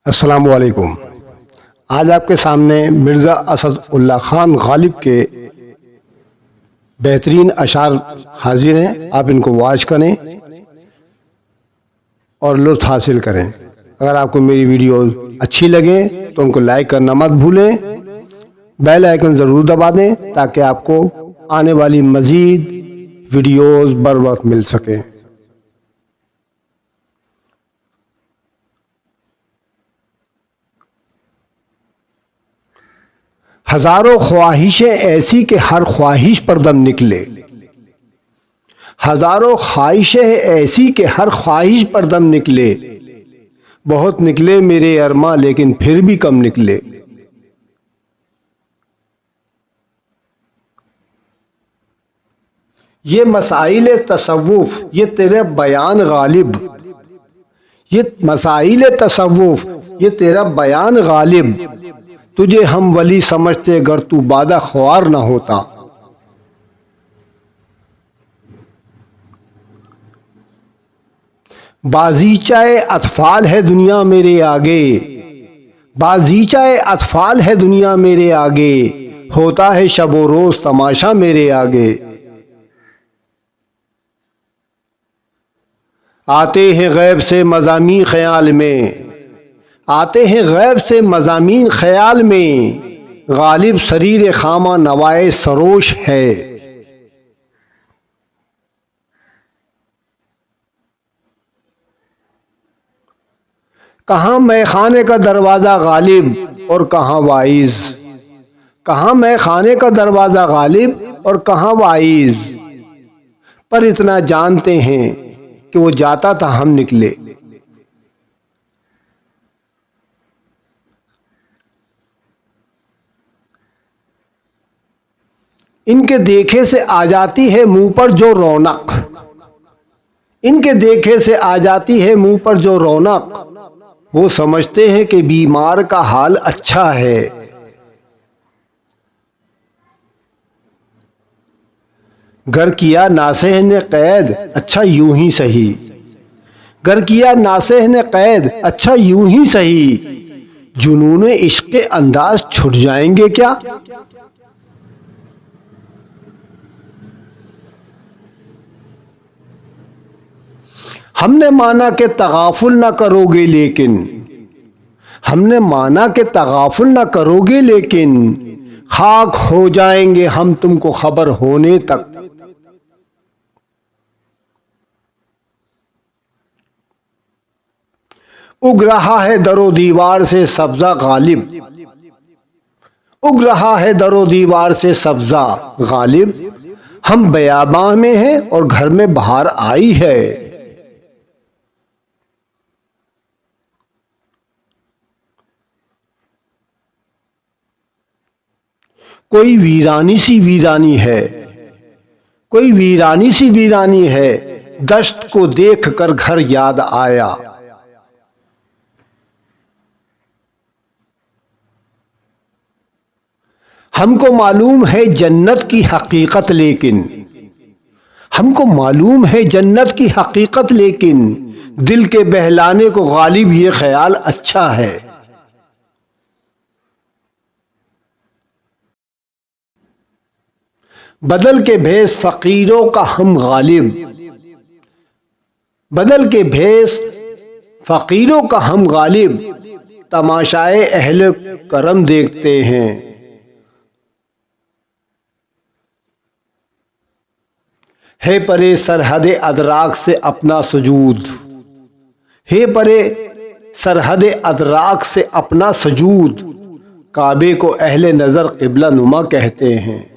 अस्सलामु अलैकुम। आज आपके सामने मिर्ज़ा असद उल्ला ख़ान गालिब के बेहतरीन अशार हाजिर हैं। आप इनको वॉच करें और लुत्फ़ हासिल करें। अगर आपको मेरी वीडियो अच्छी लगे तो उनको लाइक करना मत भूलें। बेल आइकन ज़रूर दबा दें ताकि आपको आने वाली मज़ीद वीडियोज़ बर वक्त मिल सकें। हजारों ख्वाहिशें ऐसी कि हर ख्वाहिश पर दम निकले। हजारों ख्वाहिशें ऐसी कि हर ख्वाहिश पर दम निकले। बहुत निकले मेरे अरमा लेकिन फिर भी कम निकले। ये मसाइल तसव्वुफ ये तेरे बयान गालिब। ये मसाइल तसव्वुफ ये तेरा बयान गालिब। तुझे हम वली समझते अगर तू बादा ख्वार ना होता। बाजीचाए अतफाल है दुनिया मेरे आगे। बाजीचाए अतफाल है दुनिया मेरे आगे। होता है शबो रोज तमाशा मेरे आगे। आते हैं गैब से मज़ामीन ख्याल में। आते हैं गैब से मज़ामीन ख्याल में। गालिब शरीर खामा नवाए सरोश है। कहाँ मैं खाने का दरवाज़ा गालिब और कहाँ वाइज। कहाँ मैं खाने का दरवाज़ा गालिब और कहाँ वाइज। पर इतना जानते हैं कि वो जाता था हम निकले। इनके देखे से आ जाती है मुंह पर जो रौनक। इनके देखे से आ जाती है मुंह पर जो रौनक। वो समझते हैं कि बीमार का हाल अच्छा है। घर किया नासेह ने कैद अच्छा यूं ही सही। घर किया नासेह ने कैद अच्छा यूं ही सही। जुनून इश्क के अंदाज छुट जाएंगे क्या। हमने माना कि तगाफुल ना करोगे लेकिन। हमने माना कि तगाफुल ना करोगे लेकिन। खाक हो जाएंगे हम तुमको खबर होने तक। उग रहा है दरो दीवार से सब्जा गालिब। उग रहा है दरो दीवार से सब्जा गालिब। हम बयाबां में हैं और घर में बाहर आई है। कोई वीरानी सी वीरानी है। कोई वीरानी सी वीरानी है। दश्त को देख कर घर याद आया। हमको मालूम है जन्नत की हकीकत लेकिन। हमको मालूम है जन्नत की हकीकत लेकिन। दिल के बहलाने को गालिब ये ख्याल अच्छा है। बदल के भेस फकीरों का हम गालिब। बदल के भेस फकीरों का हम गालिब। तमाशाए अहले करम देखते हैं। है परे सरहद अदराक से अपना सजूद। है परे सरहद अदराक से अपना सजूद। काबे को अहले नजर किबला नुमा कहते हैं।